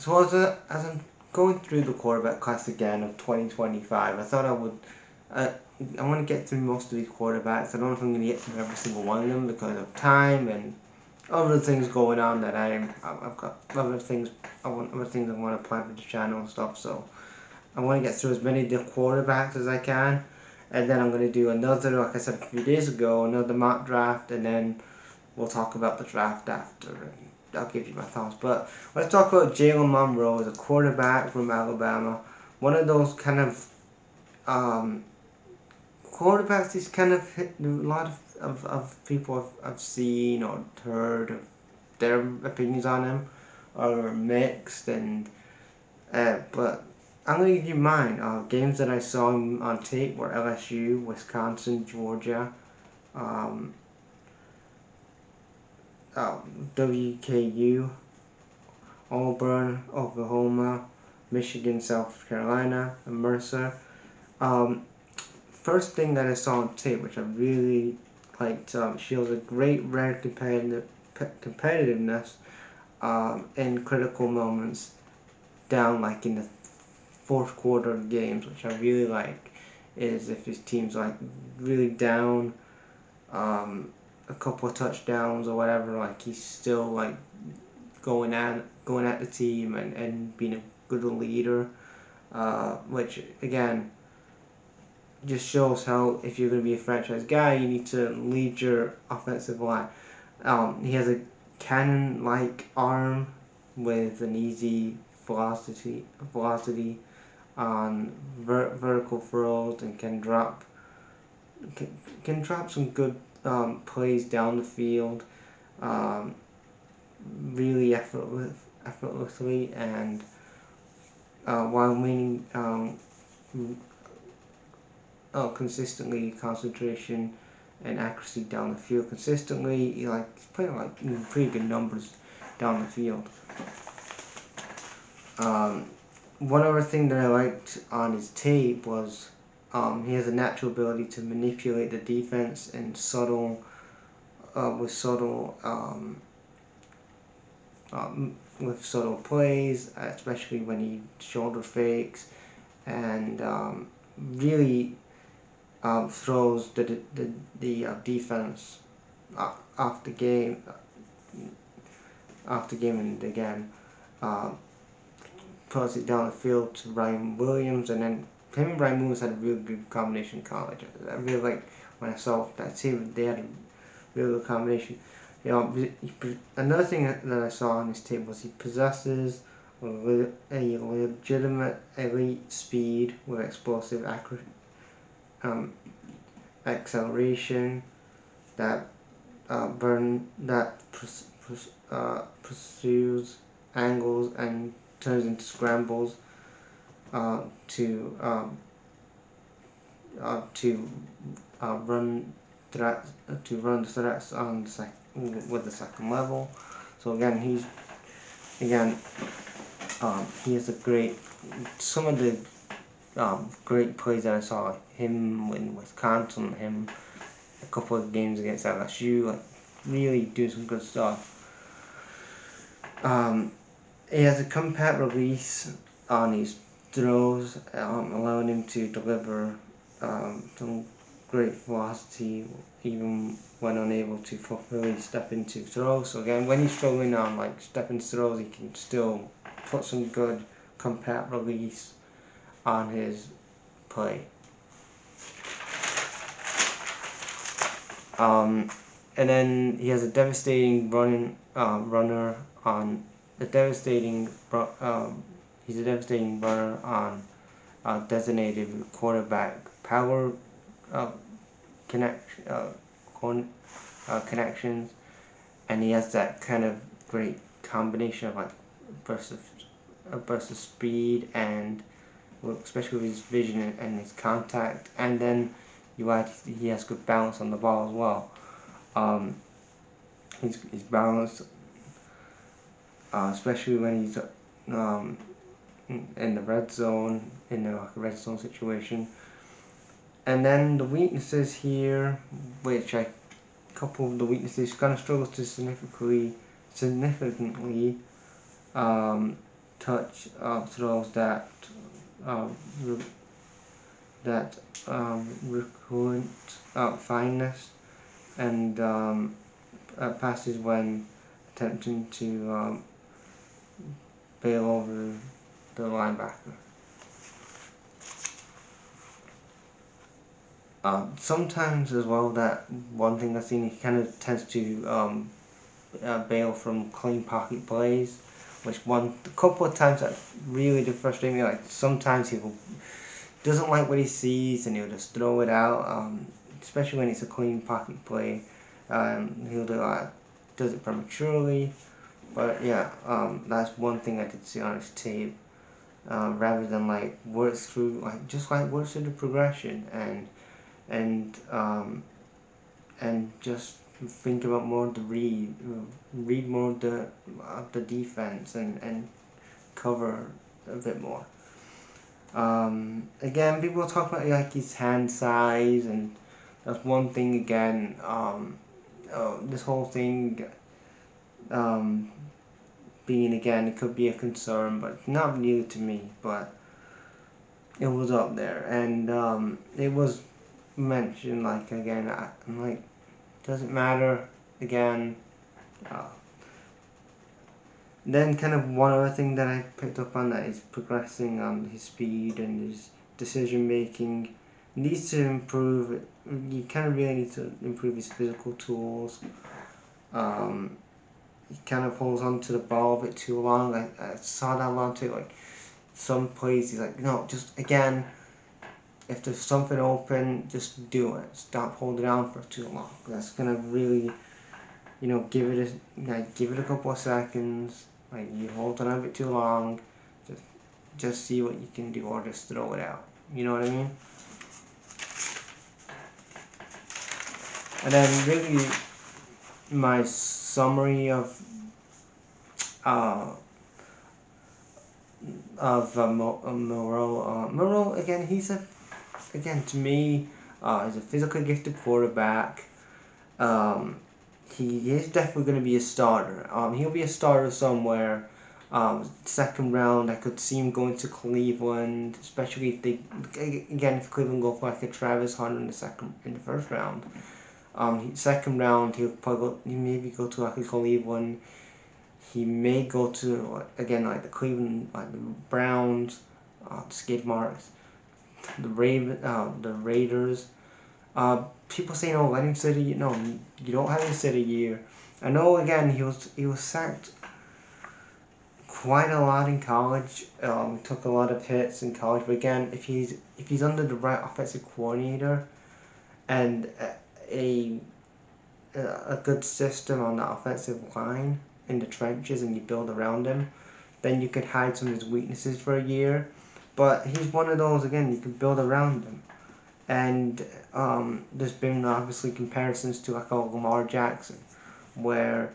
So as I'm going through the quarterback class again of 2025, I thought I would. I want to get through most of these quarterbacks. I don't know if I'm going to get through every single one of them because of time and other things going on that I've got other things I want to plan for the channel and stuff. So I want to get through as many of the quarterbacks as I can, and then I'm going to do another, like I said a few days ago, another mock draft, and then we'll talk about the draft after. And I'll give you my thoughts. But let's talk about Jalen Milroe as a quarterback from Alabama. One of those kind of quarterbacks he's kind of hit a lot of people I've seen or heard of their opinions on him are mixed, and but I'm going to give you mine. Games that I saw him on tape were LSU, Wisconsin, Georgia, WKU, Auburn, Oklahoma, Michigan, South Carolina, and Mercer. First thing that I saw on tape, which I really liked, shows a great rare competitiveness in critical moments, down like in the fourth quarter of games, which I really like. Is if his team's like really down, a couple of touchdowns or whatever, like he's still like going at the team and being a good leader, which again just shows how if you're going to be a franchise guy, you need to lead your offensive line. He has a cannon-like arm with an easy velocity on vertical throws, and can drop some good plays down the field, really effortlessly, and while meaning consistently concentration and accuracy down the field consistently. He's playing like pretty good numbers down the field. One other thing that I liked on his tape was he has a natural ability to manipulate the defense in subtle plays, especially when he shoulder fakes, and really throws the defense off the game and again puts it down the field to Ryan Williams, and then him and Ryan Williams had a really good combination in college. I really like when I saw that team, they had a really good combination. Another thing that I saw on his tape was he possesses a legitimate elite speed with explosive acceleration that pursues angles and turns into scrambles to run the threats on with the second level. So again, he has some of the great plays that I saw him in Wisconsin, him a couple of games against LSU, like really do some good stuff. He has a compact release on his throws, allowing him to deliver some great velocity even when unable to fully step into throws. So again, when he's struggling on like stepping throws, he can still put some good compact release on his play. And then he has a devastating runner on he's a devastating runner on designated quarterback power connections, and he has that kind of great combination of like burst of speed, and especially with his vision and his contact, and then he has good balance on the ball as well. He's balanced, especially when he's in the red zone, in a red zone situation. And then the weaknesses here, which I couple of the weaknesses, kind of struggles to significantly touch throws that re- that recurrent fineness and passes when attempting to bail over the linebacker. Sometimes as well, that one thing I've seen, he kind of tends to bail from clean pocket plays, which a couple of times that really did frustrate me. Like sometimes he doesn't like what he sees and he'll just throw it out, especially when it's a clean pocket play. He'll does it prematurely, but yeah, that's one thing I did see on his tape. Rather than work through the progression and just think about more the read more of the defense and cover a bit more. Again, people talk about his hand size, and that's one thing again. This whole thing being again, it could be a concern, but not really to me. But it was up there, and it was mentioned again. I'm like, doesn't matter again. Uh, Then kind of one other thing that I picked up on that is progressing on his speed and his decision making. Needs to improve. You kind of really need to improve his physical tools. He kind of holds on to the ball a bit too long. I saw that a lot too. Some plays he's like, no, just again, if there's something open, just do it. Stop holding on for too long. That's gonna really, give it a couple of seconds. You hold on a bit too long, just see what you can do, or just throw it out. You know what I mean? And then really, my summary of Milroe. Milroe again. To me, he's a physically gifted quarterback. He is definitely going to be a starter. He'll be a starter somewhere. Second round, I could see him going to Cleveland, especially if Cleveland go for a Travis Hunter in the first round. Second round, he maybe go to a Cleveland. He may go to the Cleveland, the Browns, the skid marks, the Raiders. People say no, let him sit you don't have to sit a year. I know again he was sacked quite a lot in college. Took a lot of hits in college, but again, if he's under the right offensive coordinator and a good system on the offensive line in the trenches, and you build around him, then you could hide some of his weaknesses for a year. But he's one of those, again, you can build around him. And there's been obviously comparisons to a Lamar Jackson, where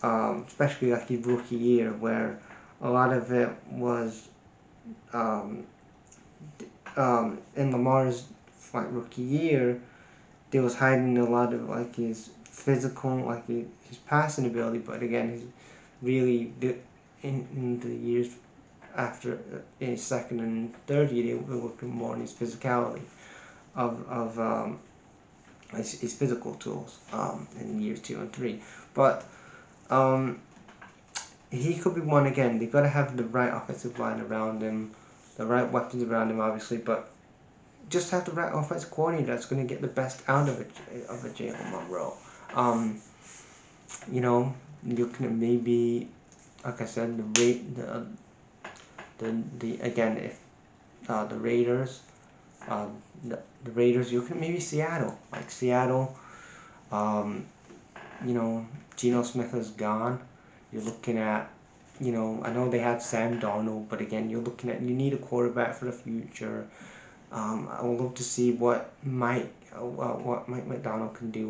especially his rookie year, where a lot of it was in Lamar's rookie year, they was hiding a lot of his physical, his passing ability. But again, he's really in the years after in his second and third year, they were working more on his physicality of his physical tools in years 2 and 3. But he could be one again. They gotta have the right offensive line around him, the right weapons around him, obviously, but just have the right offensive coordinator that's going to get the best out of a Jalen Milroe. You can maybe, like I said, the again, if the Raiders, the Raiders, you can maybe Seattle, Geno Smith is gone. You're looking at, I know they had Sam Darnold, but again, you need a quarterback for the future. I would love to see what Mike McDonald can do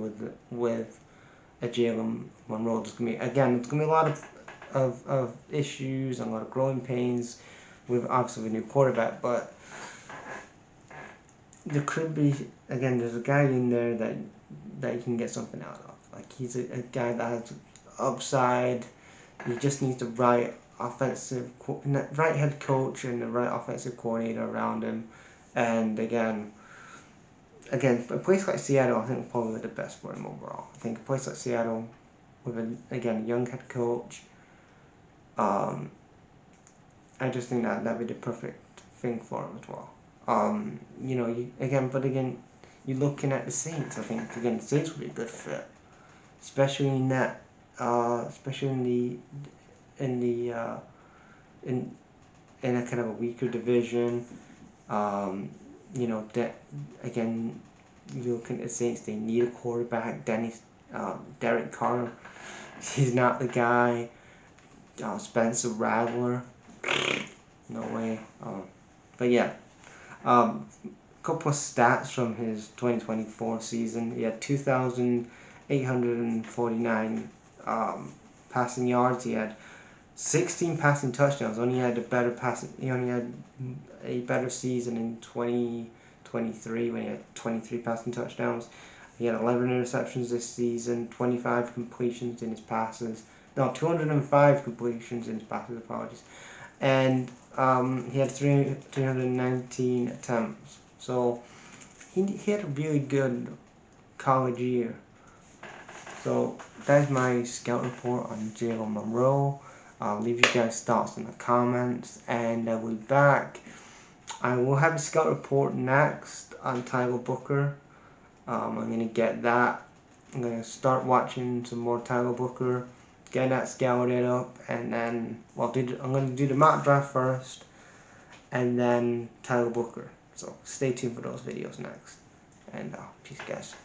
with a Jalen Milroe. It's gonna be a lot of issues and a lot of growing pains with obviously a new quarterback, but there could be, again, there's a guy in there that you can get something out of. He's a guy that has upside. He just needs the right right head coach and the right offensive coordinator around him, and again, a place like Seattle, I think probably the best for him overall. I think a place like Seattle with a young head coach, I just think that that'd be the perfect thing for him as well. You're looking at the Saints. I think again the Saints would be a good fit, especially in that, especially in the in in a kind of a weaker division. That again, you looking at the Saints. They need a quarterback. Derek Carr, he's not the guy. Spencer Rattler, no way. But yeah, couple of stats from his 2024 season. He had 2,849 passing yards. He had 16 passing touchdowns. He only had a better season in 2023 when he had 23 passing touchdowns. He had 11 interceptions this season, 25 completions in his passes. No, 205 completions in his passes, apologies. And he had 319 attempts. So he had a really good college year. So that's my scout report on Jalen Milroe. Leave you guys thoughts in the comments, and I will be back. I will have a scout report next on Tyler Booker. I'm gonna get that. I'm gonna start watching some more Tyler Booker, get that scouted up, and then I'm gonna do the mock draft first, and then Tyler Booker. So stay tuned for those videos next. And peace, guys.